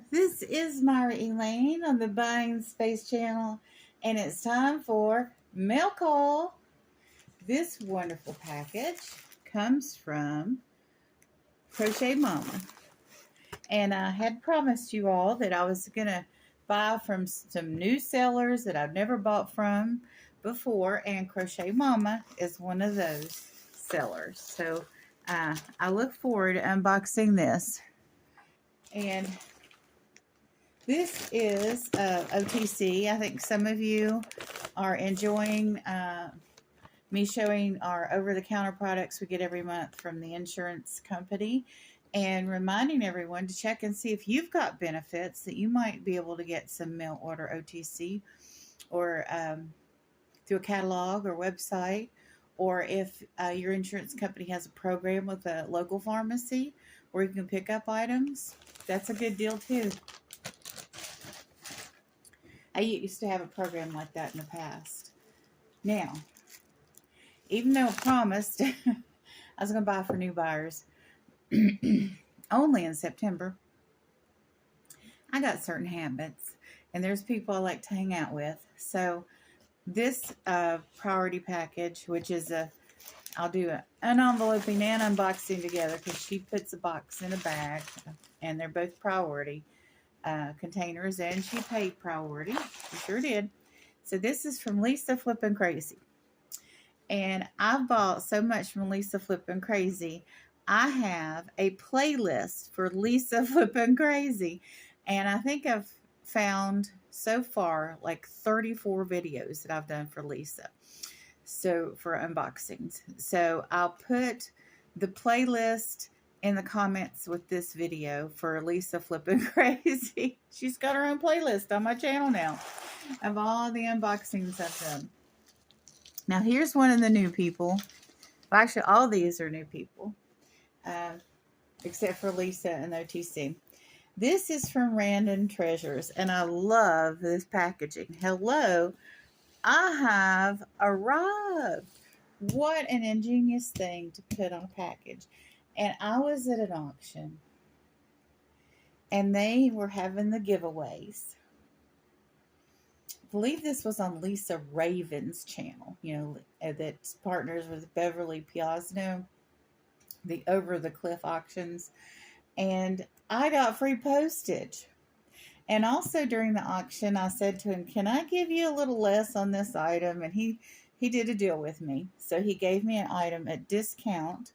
This is Myra Elaine on the Buying Space channel, and it's time for mail call. This wonderful package comes from Crochet Mama, and I had promised you all that I was going to buy from some new sellers that I've never bought from before, and Crochet Mama is one of those sellers. So I look forward to unboxing this. And this is OTC. I think some of you are enjoying me showing our over-the-counter products we get every month from the insurance company, and reminding everyone to check and see if you've got benefits that you might be able to get some mail order OTC, or through a catalog or website, or if your insurance company has a program with a local pharmacy where you can pick up items. That's a good deal too. I used to have a program like that in the past. Now, even though I promised I was going to buy for new buyers only in September, I got certain habits, and there's people I like to hang out with. So this priority package, which is I'll do an enveloping and unboxing together because she puts a box in a bag, and they're both priority containers, and she paid priority. She sure did. So this is from Lisa Flippin' Crazy. And I've bought so much from Lisa Flippin' Crazy. I have a playlist for Lisa Flippin' Crazy. And I think I've found so far like 34 videos that I've done for Lisa. So for unboxings. So I'll put the playlist in the comments with this video for Lisa Flippin' Crazy. She's got her own playlist on my channel now of all the unboxings I've done. Now here's one of the new people. Well, actually all these are new people, except for Lisa and OTC. This is from Random Treasures, and I love this packaging. Hello, I have arrived. What an ingenious thing to put on a package. And I was at an auction, and they were having the giveaways. I believe this was on Lisa Raven's channel, that partners with Beverly Piazno, the Over the Cliff auctions. And I got free postage. And also during the auction, I said to him, can I give you a little less on this item? And he did a deal with me. So he gave me an item at discount,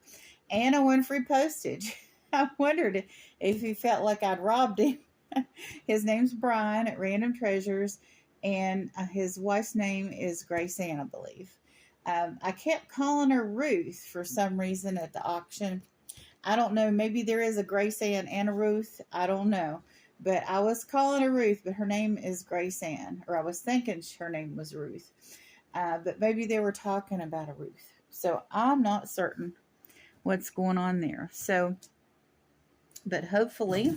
and I won free postage. I wondered if he felt like I'd robbed him. His name's Brian at Random Treasures, and his wife's name is Grace Ann, I believe. I kept calling her Ruth for some reason at the auction. I don't know. Maybe there is a Grace Ann and a Ruth. I don't know. But I was calling her Ruth, but her name is Grace Ann. Or I was thinking her name was Ruth. But maybe they were talking about a Ruth. So I'm not certain what's going on there. So, but hopefully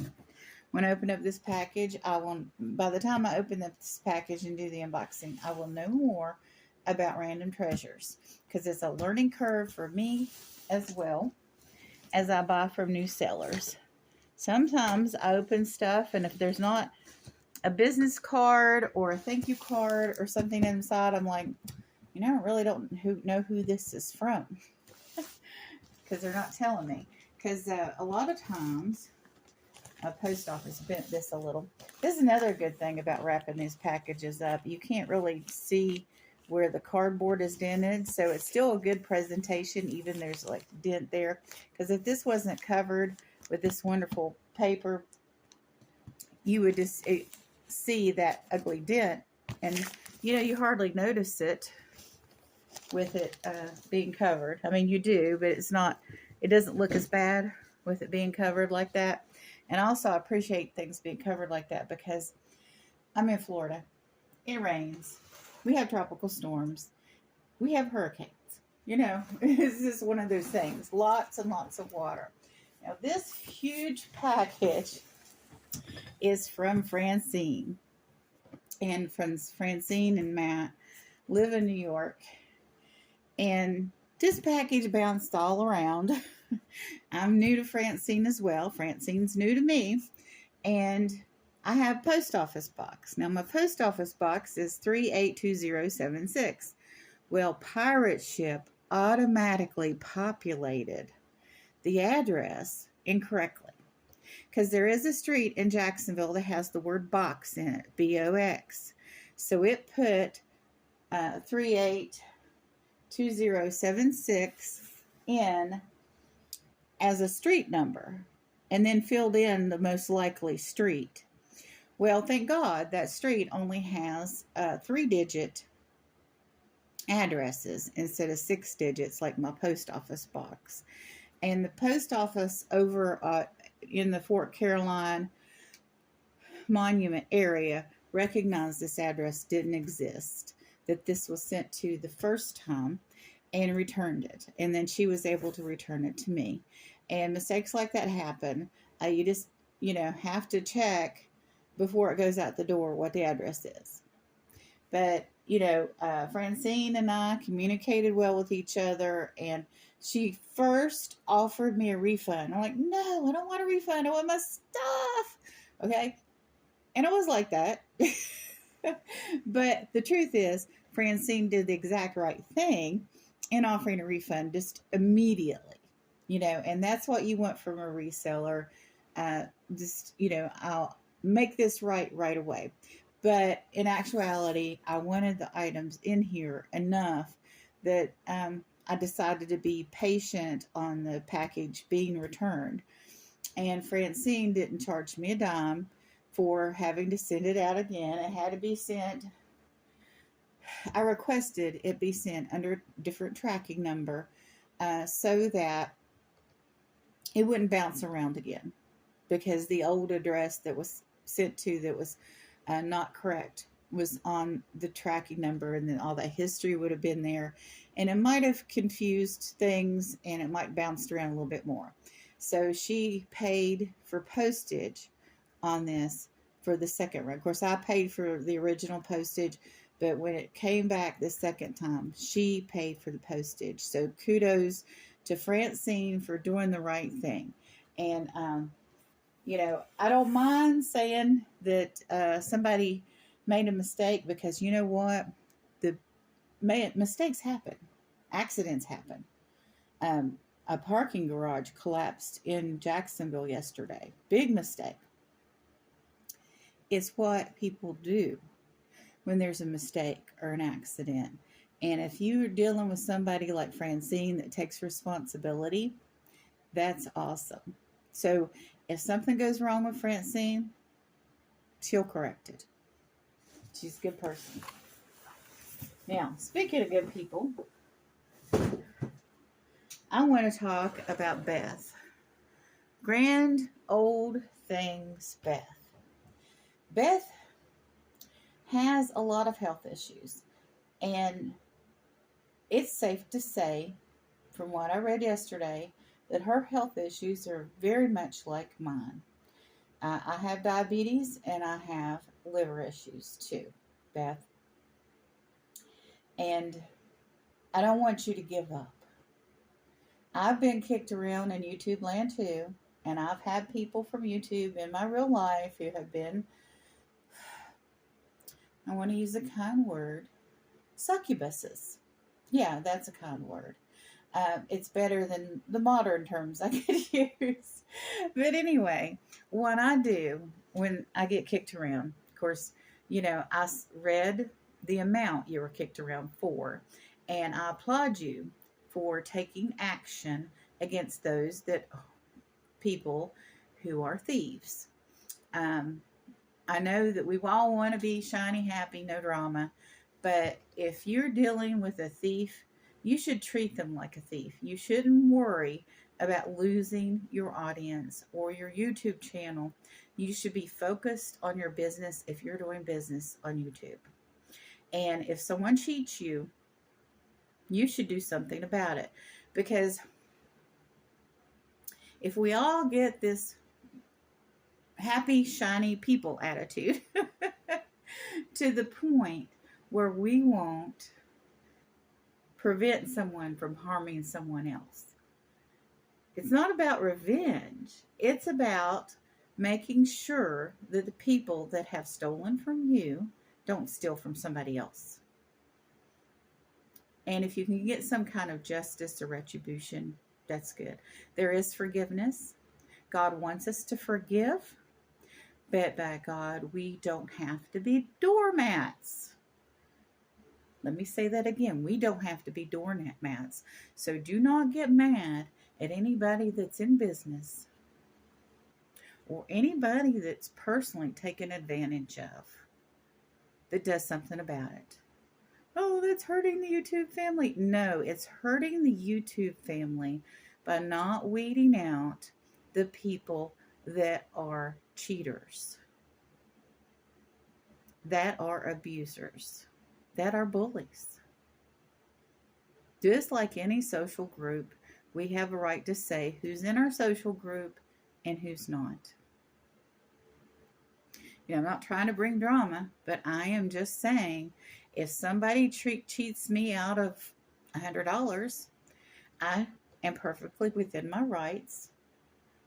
when I open up this package, by the time I open up this package and do the unboxing, I will know more about Random Treasures, because it's a learning curve for me as well as I buy from new sellers. Sometimes I open stuff, and if there's not a business card or a thank you card or something inside, I'm like, I really don't know who this is from, because they're not telling me. Because a lot of times, post office bent this a little. This is another good thing about wrapping these packages up. You can't really see where the cardboard is dented, so it's still a good presentation, even there's like dent there. Because if this wasn't covered with this wonderful paper, you would just see that ugly dent, and you hardly notice it with it being covered. I mean, you do, but it doesn't look as bad with it being covered like that. And also I appreciate things being covered like that because I'm in Florida. It rains. We have tropical storms. We have hurricanes. It's just one of those things. Lots and lots of water. Now, this huge package is from Francine. And from Francine and Matt live in New York. And this package bounced all around. I'm new to Francine as well. Francine's new to me. And I have post office box. Now, my post office box is 382076. Well, pirate ship automatically populated the address incorrectly because there is a street in Jacksonville that has the word box in it, BOX. So it put 382076 in as a street number and then filled in the most likely street. Well, thank God that street only has 3-digit addresses instead of 6 digits like my post office box. And the post office over in the Fort Caroline Monument area recognized this address didn't exist, that this was sent to the first time, and returned it. And then she was able to return it to me. And mistakes like that happen. You just, have to check before it goes out the door what the address is. But, Francine and I communicated well with each other, and she first offered me a refund. I'm like, no, I don't want a refund. I want my stuff. Okay. And it was like that. But the truth is, Francine did the exact right thing in offering a refund just immediately, and that's what you want from a reseller. I'll make this right away. But in actuality, I wanted the items in here enough that I decided to be patient on the package being returned. And Francine didn't charge me a dime for having to send it out again. It had to be sent. I requested it be sent under a different tracking number so that it wouldn't bounce around again, because the old address that was sent to that was not correct was on the tracking number, and then all that history would have been there, and it might have confused things, and it might bounce around a little bit more. So she paid for postage on this for the second run. Of course, I paid for the original postage, but when it came back the second time, she paid for the postage. So kudos to Francine for doing the right thing. And, I don't mind saying that somebody made a mistake, because you know what? Mistakes happen. Accidents happen. A parking garage collapsed in Jacksonville yesterday. Big mistake. It's what people do when there's a mistake or an accident. And if you're dealing with somebody like Francine that takes responsibility, that's awesome. So if something goes wrong with Francine, she'll correct it. She's a good person. Now, speaking of good people, I want to talk about Beth. Grand old things, Beth. Beth has a lot of health issues, and it's safe to say, from what I read yesterday, that her health issues are very much like mine. I have diabetes, and I have liver issues too, Beth. And I don't want you to give up. I've been kicked around in YouTube land too, and I've had people from YouTube in my real life who have been, I want to use a kind word, succubuses. Yeah, that's a kind word. It's better than the modern terms I could use. But anyway, what I do when I get kicked around, of course, I read the amount you were kicked around for, and I applaud you for taking action against those people who are thieves. I know that we all want to be shiny, happy, no drama, but if you're dealing with a thief, you should treat them like a thief. You shouldn't worry about losing your audience or your YouTube channel. You should be focused on your business if you're doing business on YouTube. And if someone cheats you, you should do something about it. Because if we all get this happy, shiny people attitude to the point where we won't prevent someone from harming someone else. It's not about revenge. It's about making sure that the people that have stolen from you don't steal from somebody else. And if you can get some kind of justice or retribution, that's good. There is forgiveness. God wants us to forgive, but by God, we don't have to be doormats. Let me say that again. We don't have to be doormats. So do not get mad at anybody that's in business or anybody that's personally taken advantage of that does something about it. Oh, that's hurting the YouTube family. No, it's hurting the YouTube family by not weeding out the people that are cheaters, that are abusers, that are bullies. Just like any social group, we have a right to say who's in our social group and who's not. I'm not trying to bring drama, but I am just saying if somebody cheats me out of $100, I am perfectly within my rights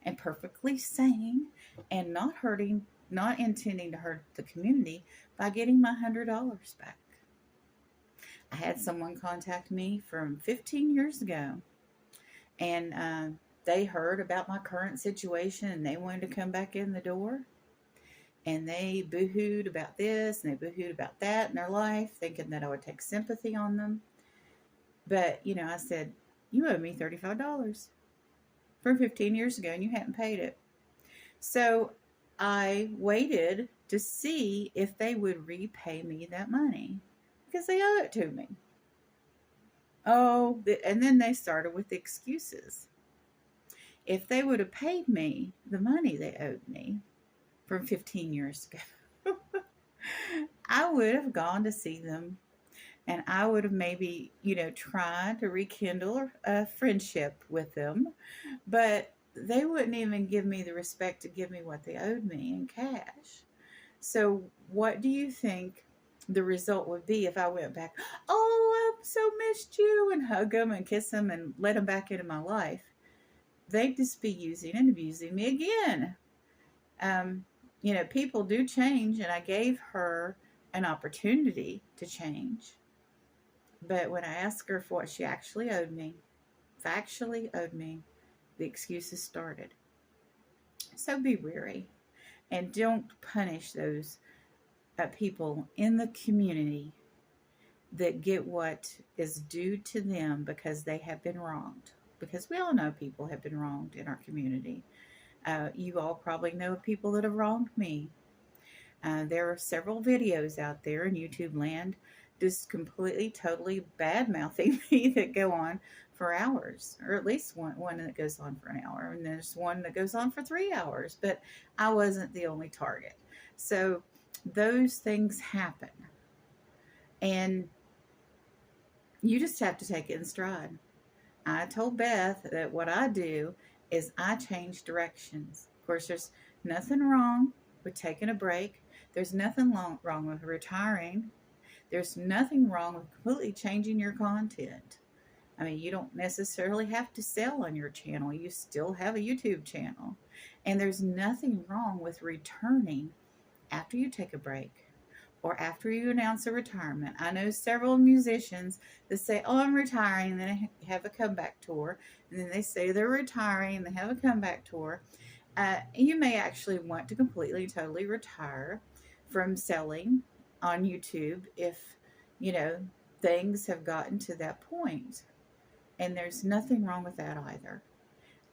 and perfectly sane and not intending to hurt the community by getting my $100 back. I had someone contact me from 15 years ago, and they heard about my current situation and they wanted to come back in the door. And they boo-hooed about this and they boo-hooed about that in their life, thinking that I would take sympathy on them. But, I said, you owe me $35 from 15 years ago and you hadn't paid it. So I waited to see if they would repay me that money because they owe it to me. Oh, and then they started with excuses. If they would have paid me the money they owed me from 15 years ago, I would have gone to see them and I would have maybe, tried to rekindle a friendship with them, but they wouldn't even give me the respect to give me what they owed me in cash. So what do you think the result would be if I went back? Oh, I've so missed you, and hug them and kiss them and let them back into my life. They'd just be using and abusing me again. People do change, and I gave her an opportunity to change. But when I asked her for what she actually owed me, factually owed me, the excuses started. So be wary and don't punish those people in the community that get what is due to them because they have been wronged. Because we all know people have been wronged in our community. You all probably know people that have wronged me. There are several videos out there in YouTube land just completely, totally bad-mouthing me that go on for hours, or at least one that goes on for an hour, and there's one that goes on for 3 hours, but I wasn't the only target. So those things happen, and you just have to take it in stride. I told Beth that what I do is I change directions. Of course, there's nothing wrong with taking a break. There's nothing wrong with retiring. There's nothing wrong with completely changing your content. I mean, you don't necessarily have to sell on your channel. You still have a YouTube channel. And there's nothing wrong with returning after you take a break or after you announce a retirement. I know several musicians that say, oh, I'm retiring, and then they have a comeback tour. And then they say they're retiring, and they have a comeback tour. You may actually want to completely, totally retire from selling on YouTube if, things have gotten to that point. And there's nothing wrong with that either.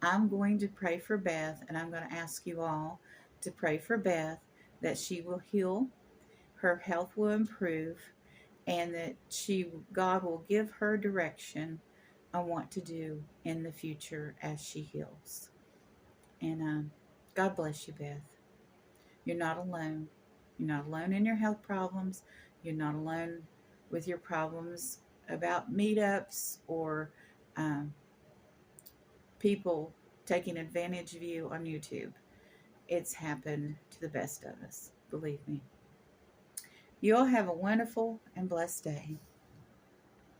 I'm going to pray for Beth, and I'm going to ask you all to pray for Beth that she will heal, her health will improve, and that God will give her direction on what to do in the future as she heals. And God bless you, Beth. You're not alone. You're not alone in your health problems. You're not alone with your problems about meetups or people taking advantage of you on YouTube. It's happened to the best of us, believe me. You all have a wonderful and blessed day.